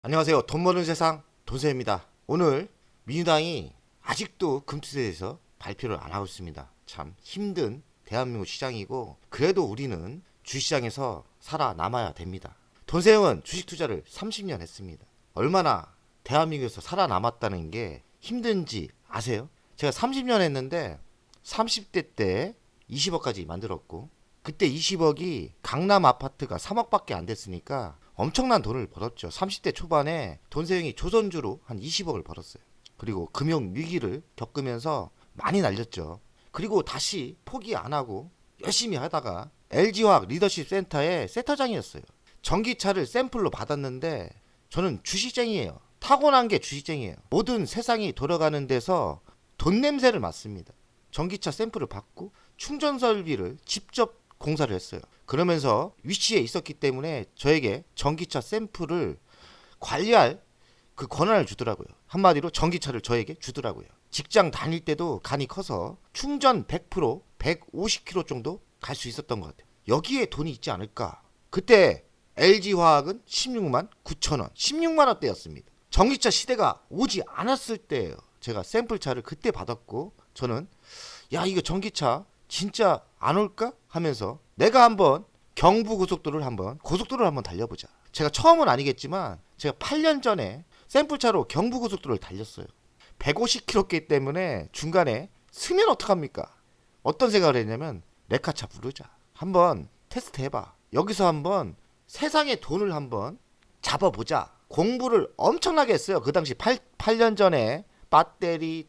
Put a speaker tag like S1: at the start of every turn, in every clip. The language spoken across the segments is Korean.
S1: 안녕하세요. 돈 버는 세상 돈세입니다. 오늘 민주당이 아직도 금투세에서 발표를 안 하고 있습니다. 참 힘든 대한민국 시장이고 그래도 우리는 주시장에서 살아남아야 됩니다. 돈세형은 주식 투자를 30년 했습니다. 얼마나 대한민국에서 살아남았다는 게 힘든지 아세요? 제가 30년 했는데 30대 때 20억까지 만들었고 그때 20억이 강남 아파트가 3억밖에 안 됐으니까 엄청난 돈을 벌었죠. 30대 초반에 돈세형이 조선주로 한 20억을 벌었어요. 그리고 금융 위기를 겪으면서 많이 날렸죠. 그리고 다시 포기 안 하고 열심히 하다가 LG화학 리더십 센터의 센터장이었어요. 전기차를 샘플로 받았는데 저는 주식쟁이에요. 타고난 게 주식쟁이에요. 모든 세상이 돌아가는 데서 돈 냄새를 맡습니다. 전기차 샘플을 받고 충전 설비를 직접 공사를 했어요. 그러면서 위치에 있었기 때문에 저에게 전기차 샘플을 관리할 그 권한을 주더라고요. 한마디로 전기차를 저에게 주더라고요. 직장 다닐 때도 간이 커서 충전 100%, 150km 정도 갈 수 있었던 것 같아요. 여기에 돈이 있지 않을까. 그때 LG화학은 16만 9천 원, 16만 원대였습니다. 전기차 시대가 오지 않았을 때예요. 제가 샘플차를 그때 받았고 저는 야 이거 전기차 진짜 안 올까 하면서 내가 한번 경부고속도로를 한번 달려보자. 제가 처음은 아니겠지만 제가 8년 전에 샘플차로 경부고속도로를 달렸어요. 150km이기 때문에 중간에 쓰면 어떡합니까? 어떤 생각을 했냐면 레카차 부르자. 한번 테스트 해봐. 여기서 한번 세상의 돈을 한번 잡아보자. 공부를 엄청나게 했어요. 그 당시 8년 전에 배터리,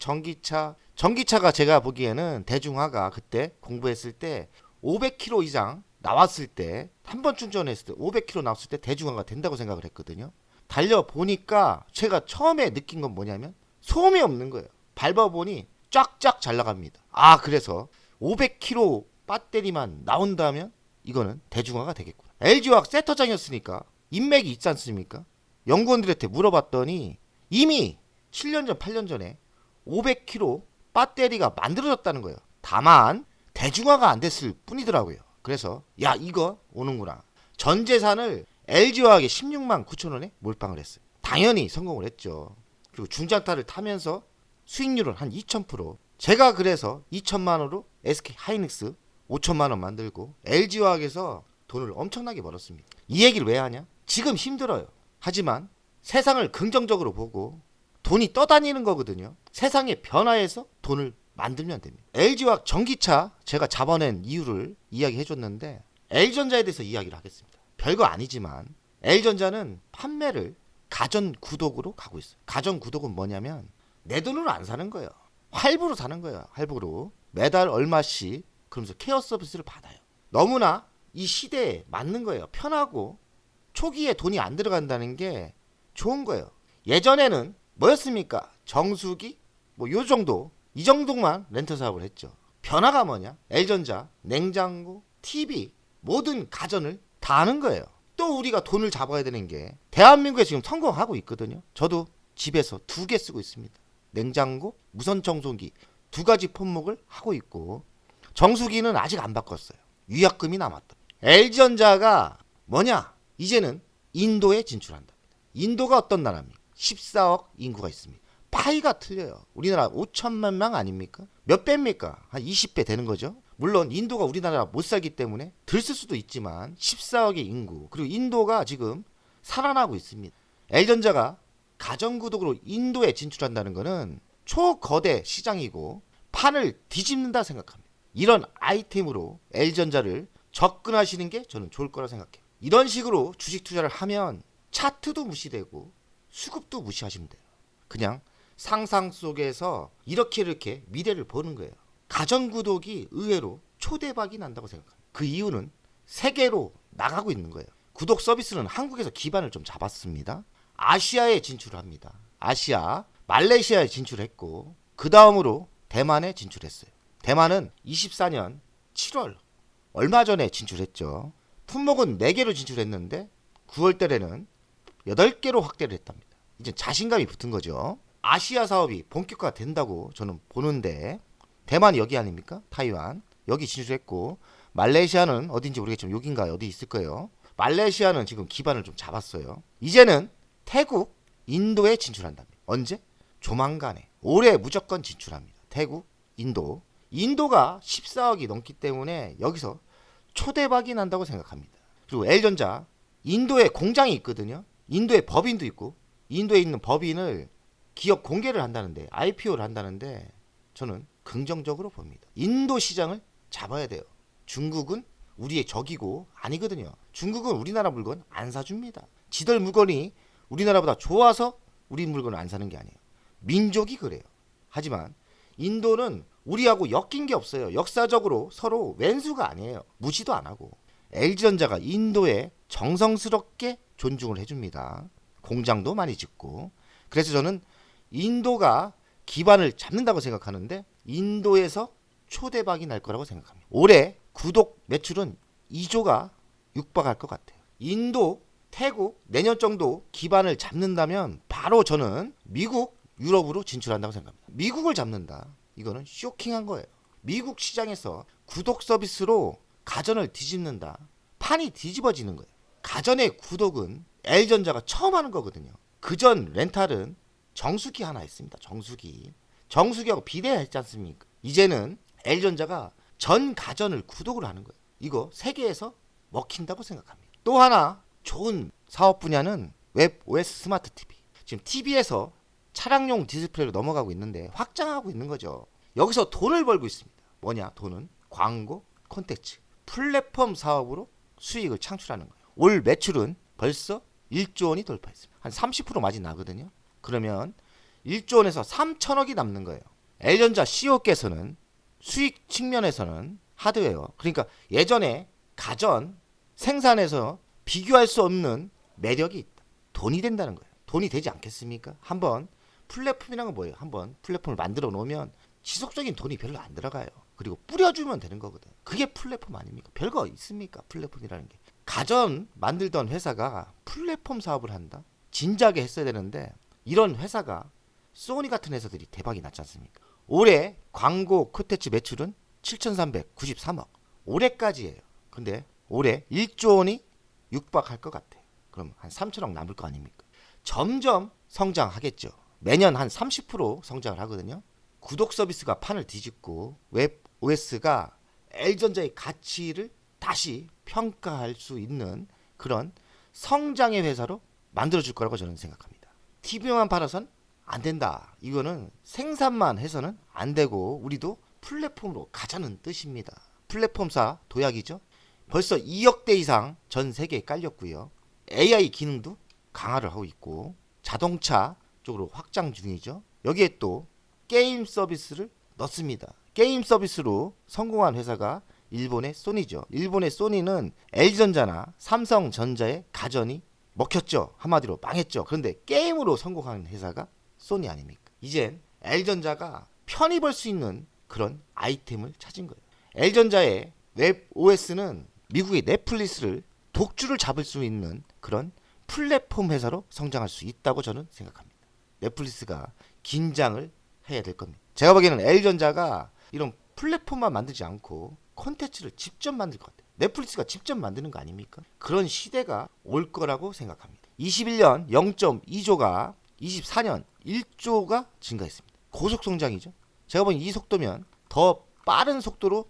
S1: 전기차가 제가 보기에는 대중화가 그때 공부했을 때 500km 이상 나왔을 때 한 번 충전했을 때 500km 나왔을 때 대중화가 된다고 생각을 했거든요. 달려보니까 제가 처음에 느낀 건 뭐냐면 소음이 없는 거예요. 밟아보니 쫙쫙 잘 나갑니다. 그래서 500km 배터리만 나온다면 이거는 대중화가 되겠구나. LG화학 세터장이었으니까 인맥이 있지 않습니까? 연구원들한테 물어봤더니 이미 7년 전, 8년 전에 500km 배터리가 만들어졌다는 거예요. 다만 대중화가 안 됐을 뿐이더라고요. 그래서 야 이거 오는구나. 전 재산을 LG화학에 16만 9천 원에 몰빵을 했어요. 당연히 성공을 했죠. 그리고 중장타를 타면서 수익률은 한 2000%. 제가 그래서 2천만 원으로 SK 하이닉스 5천만 원 만들고 LG화학에서 돈을 엄청나게 벌었습니다. 이 얘기를 왜 하냐? 지금 힘들어요. 하지만 세상을 긍정적으로 보고 돈이 떠다니는 거거든요. 세상의 변화에서 돈을 만들면 됩니다. LG화학 전기차 제가 잡아낸 이유를 이야기해 줬는데 L전자에 대해서 이야기를 하겠습니다. 별거 아니지만 L전자는 판매를 가전 구독으로 가고 있어요. 가전 구독은 뭐냐면 내 돈으로 안 사는 거예요. 할부로 사는 거예요. 할부로 매달 얼마씩 그러면서 케어 서비스를 받아요. 너무나 이 시대에 맞는 거예요. 편하고 초기에 돈이 안 들어간다는 게 좋은 거예요. 예전에는 뭐였습니까? 정수기 뭐 요 정도 이 정도만 렌터 사업을 했죠. 변화가 뭐냐? L전자, 냉장고, TV 모든 가전을 다 하는 거예요. 또 우리가 돈을 잡아야 되는 게 대한민국에 지금 성공하고 있거든요. 저도 집에서 2개 쓰고 있습니다. 냉장고, 무선 청소기 2가지 품목을 하고 있고 정수기는 아직 안 바꿨어요. 위약금이 남았다. LG전자가 뭐냐? 이제는 인도에 진출한다. 인도가 어떤 나라입니까? 14억 인구가 있습니다. 파이가 틀려요. 우리나라 5천만 명 아닙니까? 몇 배입니까? 한 20배 되는 거죠. 물론 인도가 우리나라 못 살기 때문에 들쓸 수도 있지만 14억의 인구 그리고 인도가 지금 살아나고 있습니다. L전자가 가정구독으로 인도에 진출한다는 것은 초거대 시장이고 판을 뒤집는다 생각합니다. 이런 아이템으로 L전자를 접근하시는 게 저는 좋을 거라 생각해요. 이런 식으로 주식 투자를 하면 차트도 무시되고 수급도 무시하시면 돼요. 그냥 상상 속에서 이렇게 미래를 보는 거예요. 가전구독이 의외로 초대박이 난다고 생각합니다. 그 이유는 세계로 나가고 있는 거예요. 구독 서비스는 한국에서 기반을 좀 잡았습니다. 아시아에 진출합니다. 아시아, 말레이시아에 진출했고 그 다음으로 대만에 진출했어요. 대만은 24년 7월 얼마 전에 진출했죠. 품목은 4개로 진출했는데 9월 달에는 8개로 확대를 했답니다. 이제 자신감이 붙은 거죠. 아시아 사업이 본격화 된다고 저는 보는데 대만이 여기 아닙니까? 타이완 여기 진출했고 말레이시아는 어딘지 모르겠지만 여긴가 어디 있을 거예요. 말레이시아는 지금 기반을 좀 잡았어요. 이제는 태국, 인도에 진출한답니다. 언제? 조만간에. 올해 무조건 진출합니다. 태국, 인도. 인도가 14억이 넘기 때문에 여기서 초대박이 난다고 생각합니다. 그리고 L전자, 인도에 공장이 있거든요. 인도에 법인도 있고, 인도에 있는 법인을 기업 공개를 한다는데, IPO를 한다는데 저는 긍정적으로 봅니다. 인도 시장을 잡아야 돼요. 중국은 우리의 적이고 아니거든요. 중국은 우리나라 물건 안 사줍니다. 지들 물건이 우리나라보다 좋아서 우리 물건을 안 사는 게 아니에요. 민족이 그래요. 하지만 인도는 우리하고 엮인 게 없어요. 역사적으로 서로 왼수가 아니에요. 무시도 안 하고. LG전자가 인도에 정성스럽게 존중을 해줍니다. 공장도 많이 짓고. 그래서 저는 인도가 기반을 잡는다고 생각하는데 인도에서 초대박이 날 거라고 생각합니다. 올해 구독 매출은 2조가 육박할 것 같아요. 인도, 태국 내년 정도 기반을 잡는다면 바로 저는 미국, 유럽으로 진출한다고 생각합니다. 미국을 잡는다. 이거는 쇼킹한 거예요. 미국 시장에서 구독 서비스로 가전을 뒤집는다. 판이 뒤집어지는 거예요. 가전의 구독은 L전자가 처음 하는 거거든요. 그전 렌탈은 정수기 하나 있습니다. 정수기하고 비대했지 않습니까? 이제는 L전자가 전 가전을 구독을 하는 거예요. 이거 세계에서 먹힌다고 생각합니다. 또 하나 좋은 사업 분야는 웹 OS 스마트 TV. 지금 TV에서 차량용 디스플레이로 넘어가고 있는데 확장하고 있는 거죠. 여기서 돈을 벌고 있습니다. 뭐냐? 돈은 광고, 콘텐츠, 플랫폼 사업으로 수익을 창출하는 거예요. 올 매출은 벌써 1조 원이 돌파했습니다. 한 30% 마진 나거든요. 그러면 1조 원에서 3천억이 남는 거예요. L전자 CEO께서는 수익 측면에서는 하드웨어, 그러니까 예전에 가전 생산에서 비교할 수 없는 매력이 있다. 돈이 된다는 거예요. 돈이 되지 않겠습니까? 한번 플랫폼이란 건 뭐예요? 한번 플랫폼을 만들어 놓으면 지속적인 돈이 별로 안 들어가요. 그리고 뿌려주면 되는 거거든. 그게 플랫폼 아닙니까? 별거 있습니까? 플랫폼이라는 게. 가전 만들던 회사가 플랫폼 사업을 한다? 진작에 했어야 되는데 이런 회사가 소니 같은 회사들이 대박이 났지 않습니까? 올해 광고 콘텐츠 매출은 7,393억. 올해까지예요. 근데 올해 1조 원이 육박할 것 같아요. 그럼 한 3천억 남을 거 아닙니까? 점점 성장하겠죠. 매년 한 30% 성장을 하거든요. 구독 서비스가 판을 뒤집고 웹 OS가 L전자의 가치를 다시 평가할 수 있는 그런 성장의 회사로 만들어줄 거라고 저는 생각합니다. TV만 팔아선 안 된다. 이거는 생산만 해서는 안 되고 우리도 플랫폼으로 가자는 뜻입니다. 플랫폼사 도약이죠. 벌써 2억 대 이상 전 세계에 깔렸고요. AI 기능도 강화를 하고 있고 자동차 쪽으로 확장 중이죠. 여기에 또 게임 서비스를 넣습니다. 게임 서비스로 성공한 회사가 일본의 소니죠. 일본의 소니는 LG전자나 삼성전자의 가전이 먹혔죠. 한마디로 망했죠. 그런데 게임으로 성공한 회사가 소니 아닙니까? 이젠 L전자가 편히 벌 수 있는 그런 아이템을 찾은 거예요. L전자의 웹 OS는 미국의 넷플릭스를 독주를 잡을 수 있는 그런 플랫폼 회사로 성장할 수 있다고 저는 생각합니다. 넷플릭스가 긴장을 해야 될 겁니다. 제가 보기에는 L전자가 이런 플랫폼만 만들지 않고 콘텐츠를 직접 만들 것 같아요. 넷플릭스가 직접 만드는 거 아닙니까? 그런 시대가 올 거라고 생각합니다. 21년 0.2조가 24년 1조가 증가했습니다. 고속 성장이죠. 제가 보기엔 이 속도면 더 빠른 속도로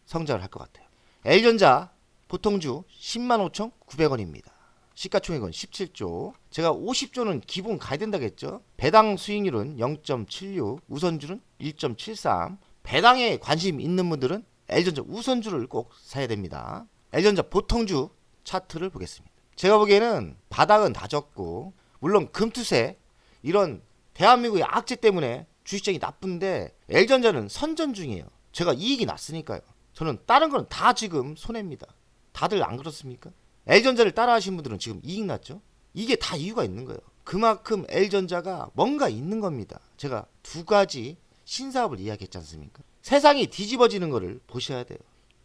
S1: 성장을 할 것 같아요. L전자 보통주 105,900원입니다. 시가총액은 17조. 제가 50조는 기본 가야 된다고 했죠. 배당 수익률은 0.76, 우선주는 1.73. 배당에 관심 있는 분들은 L전자 우선주를 꼭 사야 됩니다. L전자 보통주 차트를 보겠습니다. 제가 보기에는 바닥은 다 졌고 물론 금투세 이런 대한민국의 악재 때문에 주식시장이 나쁜데 L전자는 선전 중이에요. 제가 이익이 났으니까요. 저는 다른 거는 다 지금 손해입니다. 다들 안 그렇습니까? L전자를 따라 하신 분들은 지금 이익 났죠? 이게 다 이유가 있는 거예요. 그만큼 L전자가 뭔가 있는 겁니다. 제가 두 가지 신사업을 이야기했지 않습니까? 세상이 뒤집어지는 거를 보셔야 돼요.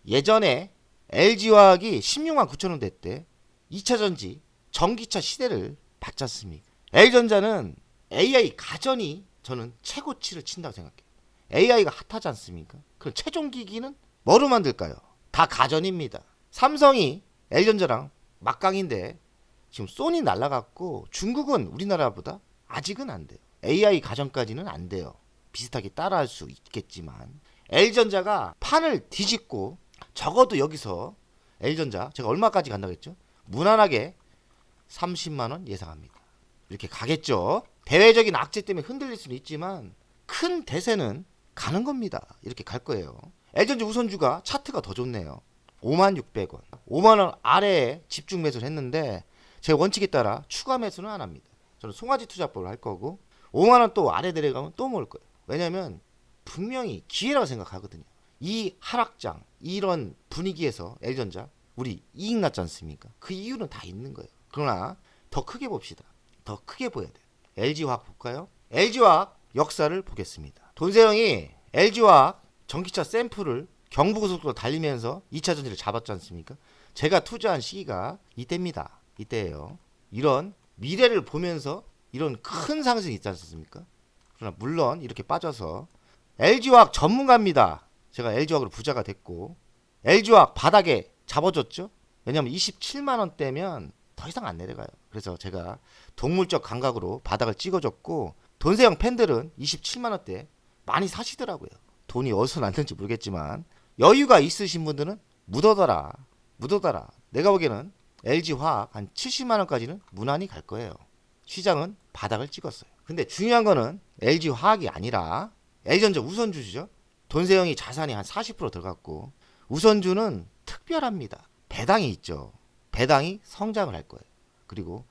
S1: 예전에 LG화학이 16만 9천 원 됐대. 2차전지 전기차 시대를 봤지 않습니까? L전자는 AI 가전이 저는 최고치를 친다고 생각해요. AI가 핫하지 않습니까? 그럼 최종기기는 뭐로 만들까요? 다 가전입니다. 삼성이 L전자랑 막강인데 지금 소니 날라갔고 중국은 우리나라보다 아직은 안 돼요. AI 가정까지는 안 돼요. 비슷하게 따라할 수 있겠지만 L전자가 판을 뒤집고 적어도 여기서 L전자 제가 얼마까지 간다고 했죠? 무난하게 30만 원 예상합니다. 이렇게 가겠죠. 대외적인 악재 때문에 흔들릴 수는 있지만 큰 대세는 가는 겁니다. 이렇게 갈 거예요. L전자 우선주가 차트가 더 좋네요. 56,600원. 5만 원 아래에 집중 매수를 했는데 제 원칙에 따라 추가 매수는 안 합니다. 저는 송아지 투자법을 할 거고 5만 원 또 아래 내려가면 또 먹을 거예요. 왜냐면 분명히 기회라고 생각하거든요. 이 하락장 이런 분위기에서 L전자 우리 이익 났지 않습니까? 그 이유는 다 있는 거예요. 그러나 더 크게 봅시다. 더 크게 보여야 돼요. LG화학 볼까요? LG화학 역사를 보겠습니다. 돈세영이 LG화학 전기차 샘플을 경부고속도로 달리면서 2차 전지를 잡았지 않습니까? 제가 투자한 시기가 이때입니다. 이때예요. 이런 미래를 보면서 이런 큰 상승이 있지 않습니까? 그러나 물론 이렇게 빠져서 LG화학 전문가입니다. 제가 LG화학으로 부자가 됐고 LG화학 바닥에 잡아줬죠. 왜냐하면 27만 원대면 더 이상 안 내려가요. 그래서 제가 동물적 감각으로 바닥을 찍어줬고 돈세영 팬들은 27만 원대 많이 사시더라고요. 돈이 어디서 났는지 모르겠지만 여유가 있으신 분들은 묻어둬라. 내가 보기에는 LG화학 한 70만 원까지는 무난히 갈 거예요. 시장은 바닥을 찍었어요. 근데 중요한 거는 LG화학이 아니라 L전자 우선주죠. 돈세영이 자산이 한 40% 들어갔고 우선주는 특별합니다. 배당이 있죠. 배당이 성장을 할 거예요. 그리고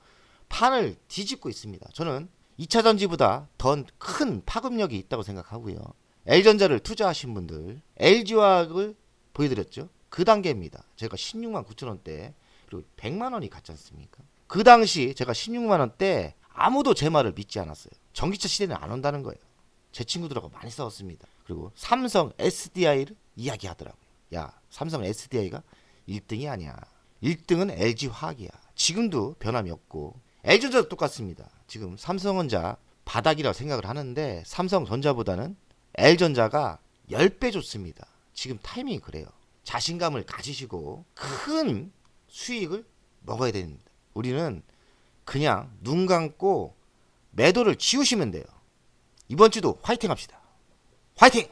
S1: 판을 뒤집고 있습니다. 저는 2차 전지보다 더 큰 파급력이 있다고 생각하고요. L전자를 투자하신 분들 LG화학을 보여드렸죠. 그 단계입니다. 제가 16만 9천 원대 그리고 100만 원이 갔지 않습니까? 그 당시 제가 16만 원대 아무도 제 말을 믿지 않았어요. 전기차 시대는 안 온다는 거예요. 제 친구들하고 많이 싸웠습니다. 그리고 삼성 SDI를 이야기하더라고요. 야, 삼성 SDI가 1등이 아니야. 1등은 LG화학이야. 지금도 변함이 없고 L전자도 똑같습니다. 지금 삼성전자 바닥이라고 생각을 하는데 삼성전자보다는 L전자가 10배 좋습니다. 지금 타이밍이 그래요. 자신감을 가지시고 큰 수익을 먹어야 됩니다. 우리는 그냥 눈 감고 매도를 지우시면 돼요. 이번 주도 화이팅 합시다. 화이팅!